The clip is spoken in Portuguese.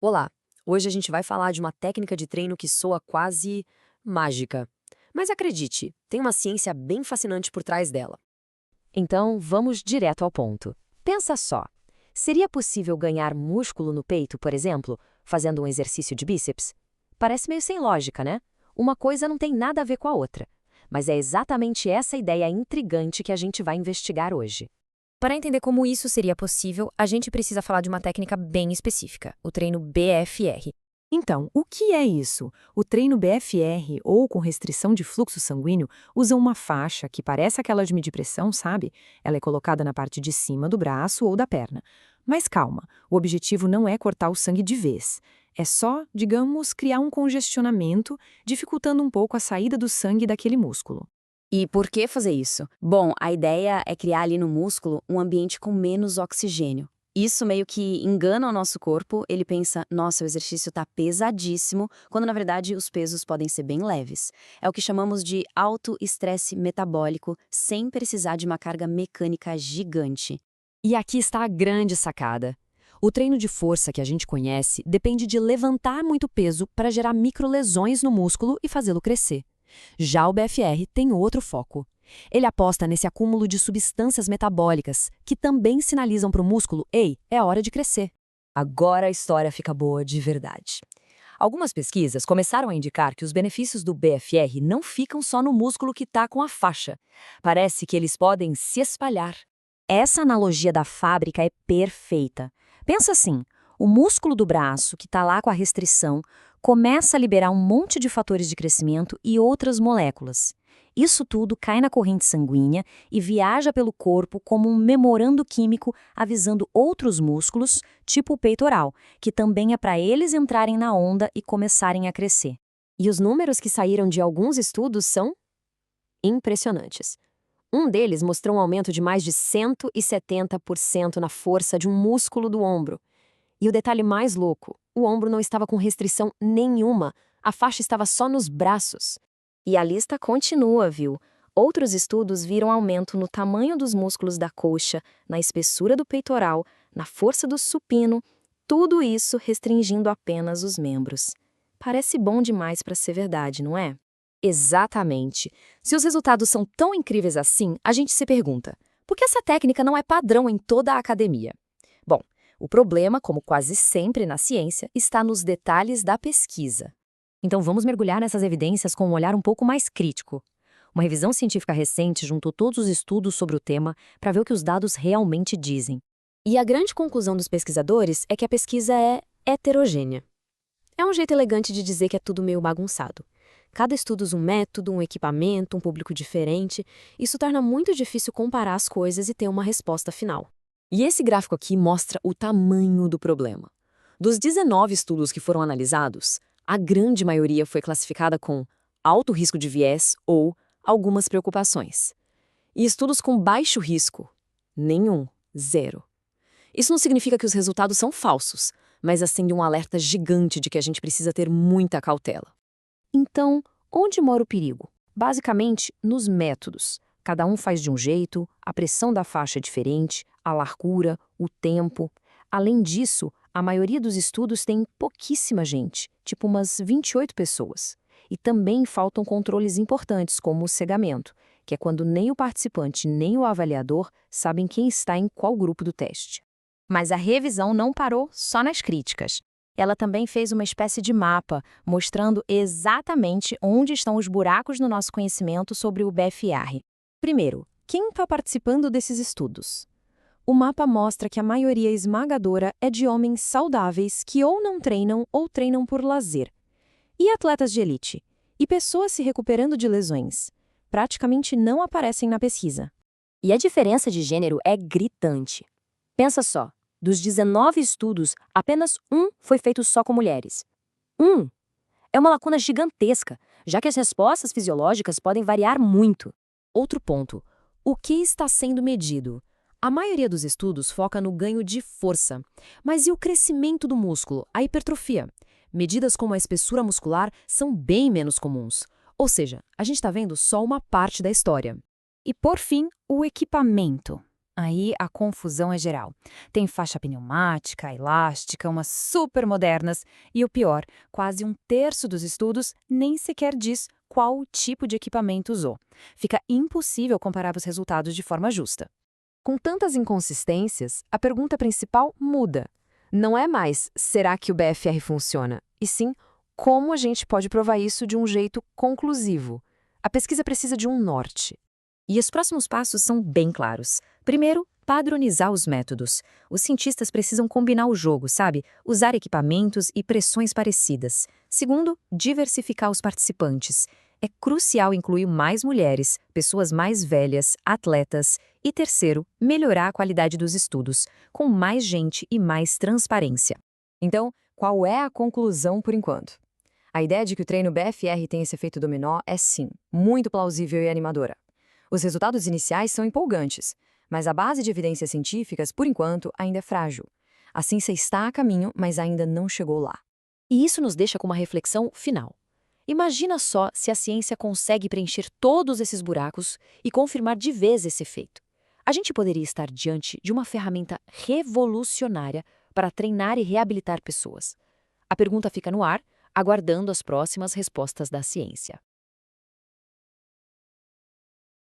Olá! Hoje a gente vai falar de uma técnica de treino que soa quase mágica. Mas acredite, tem uma ciência bem fascinante por trás dela. Então, vamos direto ao ponto. Pensa só. Seria possível ganhar músculo no peito, por exemplo, fazendo um exercício de bíceps? Parece meio sem lógica, né? Uma coisa não tem nada a ver com a outra. Mas é exatamente essa ideia intrigante que a gente vai investigar hoje. Para entender como isso seria possível, a gente precisa falar de uma técnica bem específica, o treino BFR. Então, o que é isso? O treino BFR, ou com restrição de fluxo sanguíneo, usa uma faixa que parece aquela de medir pressão, sabe? Ela é colocada na parte de cima do braço ou da perna. Mas calma, o objetivo não é cortar o sangue de vez. É só, digamos, criar um congestionamento, dificultando um pouco a saída do sangue daquele músculo. E por que fazer isso? Bom, a ideia é criar ali no músculo um ambiente com menos oxigênio. Isso meio que engana o nosso corpo, ele pensa, nossa, o exercício está pesadíssimo, quando na verdade os pesos podem ser bem leves. É o que chamamos de alto estresse metabólico, sem precisar de uma carga mecânica gigante. E aqui está a grande sacada. O treino de força que a gente conhece depende de levantar muito peso para gerar microlesões no músculo e fazê-lo crescer. Já o BFR tem outro foco. Ele aposta nesse acúmulo de substâncias metabólicas, que também sinalizam para o músculo, ei, é hora de crescer. Agora a história fica boa de verdade. Algumas pesquisas começaram a indicar que os benefícios do BFR não ficam só no músculo que está com a faixa. Parece que eles podem se espalhar. Essa analogia da fábrica é perfeita. Pensa assim, o músculo do braço, que está lá com a restrição, começa a liberar um monte de fatores de crescimento e outras moléculas. Isso tudo cai na corrente sanguínea e viaja pelo corpo como um memorando químico avisando outros músculos, tipo o peitoral, que também é para eles entrarem na onda e começarem a crescer. E os números que saíram de alguns estudos são impressionantes. Um deles mostrou um aumento de mais de 170% na força de um músculo do ombro. E o detalhe mais louco, o ombro não estava com restrição nenhuma, a faixa estava só nos braços. E a lista continua, viu? Outros estudos viram aumento no tamanho dos músculos da coxa, na espessura do peitoral, na força do supino, tudo isso restringindo apenas os membros. Parece bom demais para ser verdade, não é? Exatamente. Se os resultados são tão incríveis assim, a gente se pergunta, por que essa técnica não é padrão em toda a academia? Bom, o problema, como quase sempre na ciência, está nos detalhes da pesquisa. Então vamos mergulhar nessas evidências com um olhar um pouco mais crítico. Uma revisão científica recente juntou todos os estudos sobre o tema para ver o que os dados realmente dizem. E a grande conclusão dos pesquisadores é que a pesquisa é heterogênea. É um jeito elegante de dizer que é tudo meio bagunçado. Cada estudo usa um método, um equipamento, um público diferente. Isso torna muito difícil comparar as coisas e ter uma resposta final. E esse gráfico aqui mostra o tamanho do problema. Dos 19 estudos que foram analisados, a grande maioria foi classificada com alto risco de viés ou algumas preocupações. E estudos com baixo risco, nenhum, zero. Isso não significa que os resultados são falsos, mas acende um alerta gigante de que a gente precisa ter muita cautela. Então, onde mora o perigo? Basicamente, nos métodos. Cada um faz de um jeito, a pressão da faixa é diferente, a largura, o tempo. Além disso, a maioria dos estudos tem pouquíssima gente, tipo umas 28 pessoas. E também faltam controles importantes, como o cegamento, que é quando nem o participante nem o avaliador sabem quem está em qual grupo do teste. Mas a revisão não parou só nas críticas. Ela também fez uma espécie de mapa, mostrando exatamente onde estão os buracos no nosso conhecimento sobre o BFR. Primeiro, quem está participando desses estudos? O mapa mostra que a maioria esmagadora é de homens saudáveis que ou não treinam ou treinam por lazer. E atletas de elite? E pessoas se recuperando de lesões? Praticamente não aparecem na pesquisa. E a diferença de gênero é gritante. Pensa só, dos 19 estudos, apenas um foi feito só com mulheres. É uma lacuna gigantesca, já que as respostas fisiológicas podem variar muito. Outro ponto, o que está sendo medido? A maioria dos estudos foca no ganho de força. Mas e o crescimento do músculo, a hipertrofia? Medidas como a espessura muscular são bem menos comuns. Ou seja, a gente está vendo só uma parte da história. E por fim, o equipamento. Aí a confusão é geral. Tem faixa pneumática, elástica, umas super modernas e o pior, quase um terço dos estudos nem sequer diz qual o tipo de equipamento usou. Fica impossível comparar os resultados de forma justa. Com tantas inconsistências, a pergunta principal muda. Não é mais será que o BFR funciona, e sim como a gente pode provar isso de um jeito conclusivo. A pesquisa precisa de um norte. E os próximos passos são bem claros. Primeiro, padronizar os métodos. Os cientistas precisam combinar o jogo, sabe? Usar equipamentos e pressões parecidas. Segundo, diversificar os participantes. É crucial incluir mais mulheres, pessoas mais velhas, atletas. E terceiro, melhorar a qualidade dos estudos, com mais gente e mais transparência. Então, qual é a conclusão por enquanto? A ideia de que o treino BFR tem esse efeito dominó é sim, muito plausível e animadora. Os resultados iniciais são empolgantes, mas a base de evidências científicas, por enquanto, ainda é frágil. A ciência está a caminho, mas ainda não chegou lá. E isso nos deixa com uma reflexão final. Imagina só se a ciência consegue preencher todos esses buracos e confirmar de vez esse efeito. A gente poderia estar diante de uma ferramenta revolucionária para treinar e reabilitar pessoas. A pergunta fica no ar, aguardando as próximas respostas da ciência.